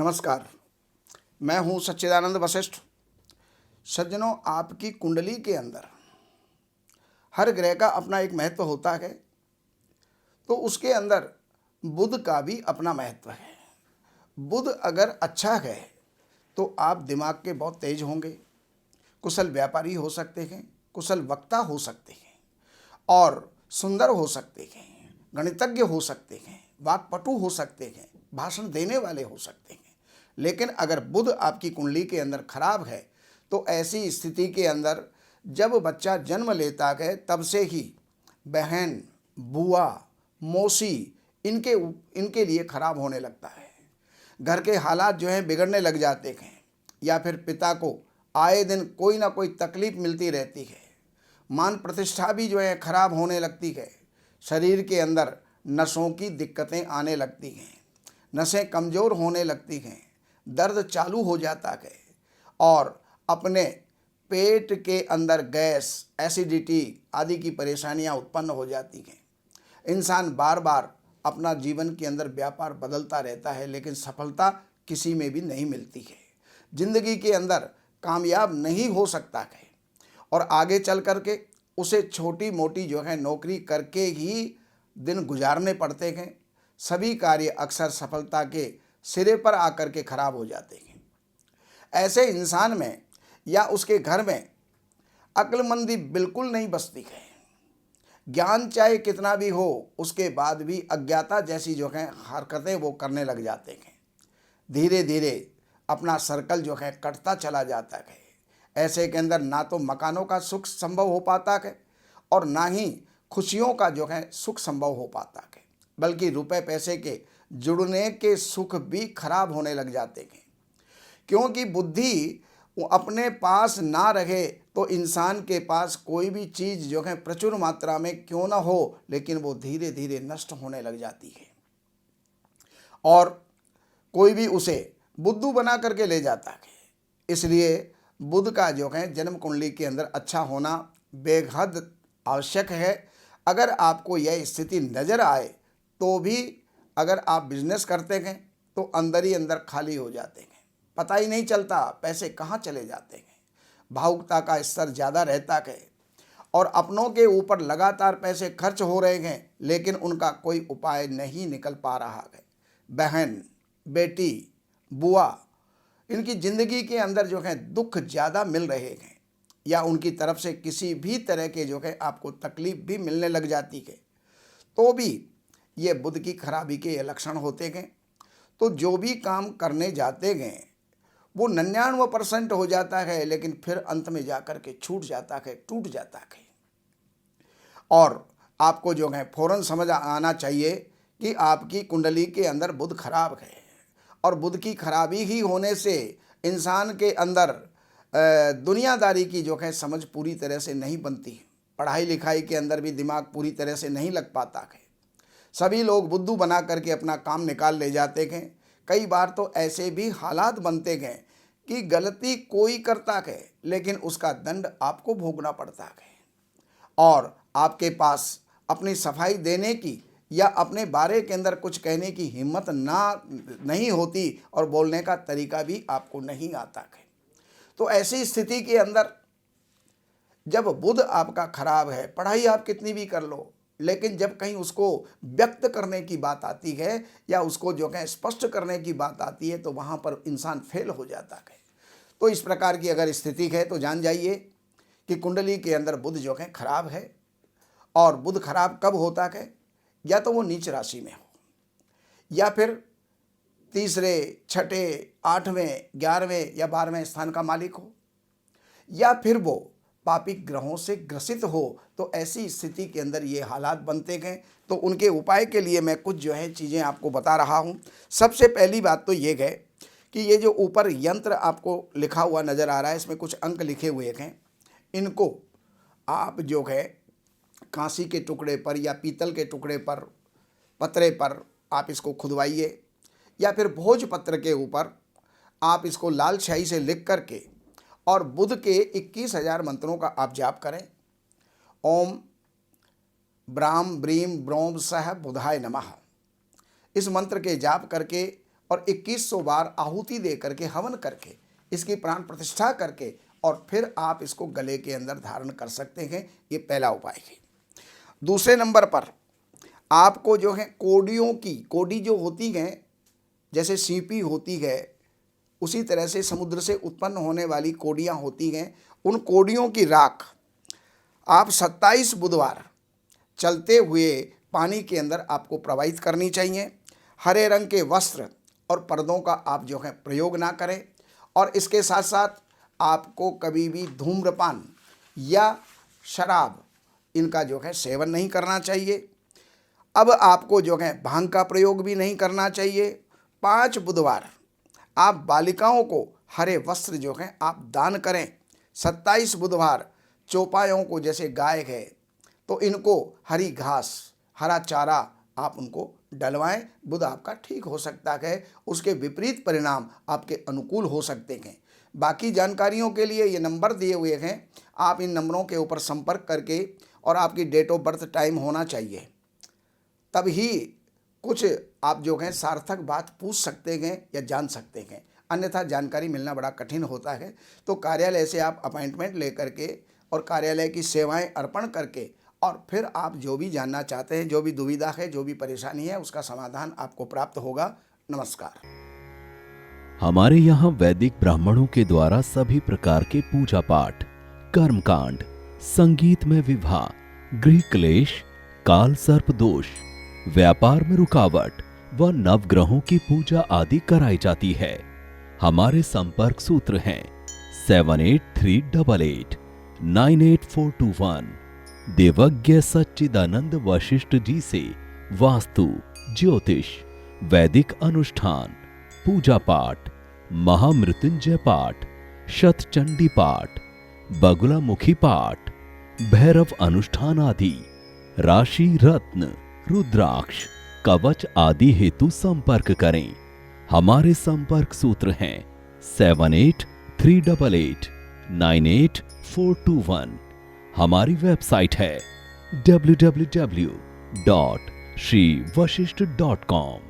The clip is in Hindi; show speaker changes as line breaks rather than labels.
नमस्कार। मैं हूं सच्चिदानंद वशिष्ठ। सज्जनों, आपकी कुंडली के अंदर हर ग्रह का अपना एक महत्व होता है, तो उसके अंदर बुध का भी अपना महत्व है। बुध अगर अच्छा है तो आप दिमाग के बहुत तेज होंगे, कुशल व्यापारी हो सकते हैं, कुशल वक्ता हो सकते हैं और सुंदर हो सकते हैं, गणितज्ञ हो सकते हैं, वाक्पटु हो सकते हैं, भाषण देने वाले हो सकते हैं। लेकिन अगर बुध आपकी कुंडली के अंदर खराब है तो ऐसी स्थिति के अंदर जब बच्चा जन्म लेता है तब से ही बहन, बुआ, मौसी इनके लिए खराब होने लगता है। घर के हालात जो हैं बिगड़ने लग जाते हैं, या फिर पिता को आए दिन कोई ना कोई तकलीफ मिलती रहती है। मान प्रतिष्ठा भी जो है खराब होने लगती है। शरीर के अंदर नसों की दिक्कतें आने लगती हैं, नसें कमज़ोर होने लगती हैं, दर्द चालू हो जाता है और अपने पेट के अंदर गैस, एसिडिटी आदि की परेशानियां उत्पन्न हो जाती हैं। इंसान बार बार अपना जीवन के अंदर व्यापार बदलता रहता है, लेकिन सफलता किसी में भी नहीं मिलती है। जिंदगी के अंदर कामयाब नहीं हो सकता है और आगे चल करके उसे छोटी मोटी जो है नौकरी करके ही दिन गुजारने पड़ते हैं। सभी कार्य अक्सर सफलता के सिरे पर आकर के खराब हो जाते हैं। ऐसे इंसान में या उसके घर में अक्लमंदी बिल्कुल नहीं बसती है। ज्ञान चाहे कितना भी हो, उसके बाद भी अज्ञाता जैसी जो है हरकतें वो करने लग जाते हैं। धीरे धीरे अपना सर्कल जो है कटता चला जाता है। ऐसे के अंदर ना तो मकानों का सुख संभव हो पाता है और ना ही खुशियों का जो है सुख संभव हो पाता है, बल्कि रुपए पैसे के जुड़ने के सुख भी खराब होने लग जाते हैं। क्योंकि बुद्धि अपने पास ना रहे तो इंसान के पास कोई भी चीज़ जो है प्रचुर मात्रा में क्यों ना हो, लेकिन वो धीरे धीरे नष्ट होने लग जाती है और कोई भी उसे बुद्धू बना करके ले जाता है। इसलिए बुध का जो है जन्म कुंडली के अंदर अच्छा होना बेहद आवश्यक है। अगर आपको यह स्थिति नज़र आए तो भी अगर आप बिजनेस करते हैं तो अंदर ही अंदर खाली हो जाते हैं, पता ही नहीं चलता पैसे कहाँ चले जाते हैं। भावुकता का स्तर ज़्यादा रहता है और अपनों के ऊपर लगातार पैसे खर्च हो रहे हैं, लेकिन उनका कोई उपाय नहीं निकल पा रहा है। बहन, बेटी, बुआ, इनकी ज़िंदगी के अंदर जो है दुख ज़्यादा मिल रहे हैं या उनकी तरफ से किसी भी तरह के जो है आपको तकलीफ भी मिलने लग जाती है, तो भी ये बुध की खराबी के ये लक्षण होते हैं। तो जो भी काम करने जाते हैं वो 99% हो जाता है, लेकिन फिर अंत में जाकर के छूट जाता है, टूट जाता है। और आपको जो है फौरन समझ आना चाहिए कि आपकी कुंडली के अंदर बुध खराब है और बुध की खराबी ही होने से इंसान के अंदर दुनियादारी की जो है समझ पूरी तरह से नहीं बनती। पढ़ाई लिखाई के अंदर भी दिमाग पूरी तरह से नहीं लग पाता है। सभी लोग बुद्धू बना करके अपना काम निकाल ले जाते हैं। कई बार तो ऐसे भी हालात बनते हैं कि गलती कोई करता है लेकिन उसका दंड आपको भोगना पड़ता है और आपके पास अपनी सफाई देने की या अपने बारे के अंदर कुछ कहने की हिम्मत नहीं होती और बोलने का तरीका भी आपको नहीं आता है। तो ऐसी स्थिति के अंदर जब बुध आपका खराब है, पढ़ाई आप कितनी भी कर लो, लेकिन जब कहीं उसको व्यक्त करने की बात आती है या उसको जो है स्पष्ट करने की बात आती है तो वहाँ पर इंसान फेल हो जाता है। तो इस प्रकार की अगर स्थिति है तो जान जाइए कि कुंडली के अंदर बुध जो है खराब है। और बुध खराब कब होता है? या तो वो नीच राशि में हो, या फिर तीसरे, छठे, 8वें, 11वें या 12वें स्थान का मालिक हो, या फिर वो पापी ग्रहों से ग्रसित हो। तो ऐसी स्थिति के अंदर ये हालात बनते हैं। तो उनके उपाय के लिए मैं कुछ जो है चीज़ें आपको बता रहा हूँ। सबसे पहली बात तो ये है कि ये जो ऊपर यंत्र आपको लिखा हुआ नज़र आ रहा है, इसमें कुछ अंक लिखे हुए हैं। इनको आप जो है कांसी के टुकड़े पर या पीतल के टुकड़े पर, पतरे पर आप इसको खुदवाइए, या फिर भोजपत्र के ऊपर आप इसको लाल स्याही से लिख करके और बुध के 21,000 मंत्रों का आप जाप करें। ओम ब्राम ब्रीम ब्रोम सह बुधाय नमः। इस मंत्र के जाप करके और 2100 बार आहुति दे करके, हवन करके, इसकी प्राण प्रतिष्ठा करके और फिर आप इसको गले के अंदर धारण कर सकते हैं। ये पहला उपाय है। दूसरे नंबर पर आपको जो है कोडी जो होती हैं, जैसे सीपी होती है, उसी तरह से समुद्र से उत्पन्न होने वाली कोडियाँ होती हैं, उन कोडियों की राख आप 27 बुधवार चलते हुए पानी के अंदर आपको प्रवाहित करनी चाहिए। हरे रंग के वस्त्र और पर्दों का आप जो है प्रयोग ना करें, और इसके साथ साथ आपको कभी भी धूम्रपान या शराब इनका जो है सेवन नहीं करना चाहिए। अब आपको जो है भांग का प्रयोग भी नहीं करना चाहिए। 5 बुधवार आप बालिकाओं को हरे वस्त्र जो हैं आप दान करें। 27 बुधवार चौपायों को, जैसे गाय है तो इनको हरी घास, हरा चारा आप उनको डलवाएं। बुध आपका ठीक हो सकता है, उसके विपरीत परिणाम आपके अनुकूल हो सकते हैं। बाकी जानकारियों के लिए ये नंबर दिए हुए हैं, आप इन नंबरों के ऊपर संपर्क करके, और आपकी डेट ऑफ बर्थ टाइम होना चाहिए, तब ही कुछ आप जो हैं सार्थक बात पूछ सकते हैं या जान सकते हैं, अन्यथा जानकारी मिलना बड़ा कठिन होता है। तो कार्यालय से आप अपॉइंटमेंट लेकर के और कार्यालय की सेवाएं अर्पण करके, और फिर आप जो भी जानना चाहते हैं, जो भी दुविधा है, जो भी परेशानी है, उसका समाधान आपको प्राप्त होगा। नमस्कार।
हमारे यहाँ वैदिक ब्राह्मणों के द्वारा सभी प्रकार के पूजा पाठ, कर्मकांड, संगीत में विवाह, गृह क्लेश, काल सर्प दोष, व्यापार में रुकावट व नवग्रहों की पूजा आदि कराई जाती है। हमारे संपर्क सूत्र हैं 7838898421। देवज्ञ सच्चिदानंद वशिष्ठ जी से वास्तु, ज्योतिष, वैदिक अनुष्ठान, पूजा पाठ, महामृत्युंजय पाठ, शतचंडी पाठ, बगुलामुखी पाठ, भैरव अनुष्ठान आदि, राशि रत्न, रुद्राक्ष, कवच आदि हेतु संपर्क करें। हमारे संपर्क सूत्र हैं 7838898421। हमारी वेबसाइट है www.shrivashishth.com।